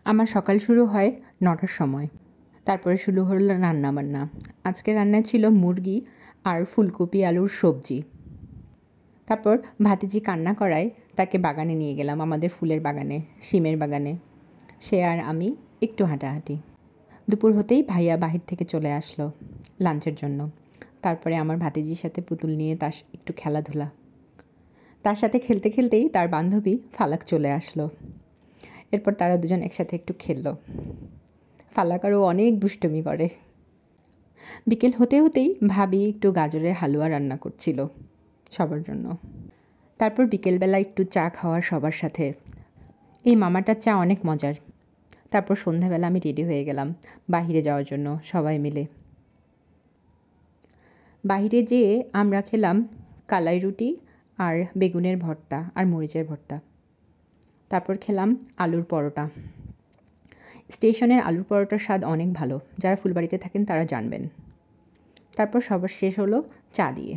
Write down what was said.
আমার সকাল শুরু হয় ৯টার সময়। তারপরে শুরু হলো রান্নাবান্না। আজকে রান্নায় ছিল মুরগি আর ফুলকপি আলুর সবজি। তারপর ভাতিজি কান্না করায় তাকে বাগানে নিয়ে গেলাম, আমাদের ফুলের বাগানে, শিমের বাগানে। সে আর আমি একটু হাঁটাহাঁটি। দুপুর হতেই ভাইয়া বাহির থেকে চলে আসলো লাঞ্চের জন্য। তারপরে আমার ভাতিজির সাথে পুতুল নিয়ে তার একটু খেলাধুলা। তার সাথে খেলতে খেলতেই তার বান্ধবী ফালাক চলে আসলো। এরপর তারা দুজন একসাথে একটু খেললো। ফালাক আরও অনেক দুষ্টুমি করে। বিকেল হতে হতেই ভাবি একটু গাজরের হালুয়া রান্না করছিল সবার জন্য। তারপর বিকেলবেলা একটু চা খাওয়ার সবার সাথে। এই মামাটার চা অনেক মজার। তারপর সন্ধ্যাবেলা আমি রেডি হয়ে গেলাম বাহিরে যাওয়ার জন্য সবাই মিলে। বাহিরে যেয়ে আমরা খেলাম কালাই রুটি আর বেগুনের ভর্তা আর মরিচের ভর্তা। তারপর খেলাম আলুর পরোটা। স্টেশনের আলুর পরোটার স্বাদ অনেক ভালো। যারা ফুলবাড়িতে থাকেন তারা জানবেন। তারপর সবার শেষ হলো চা দিয়ে।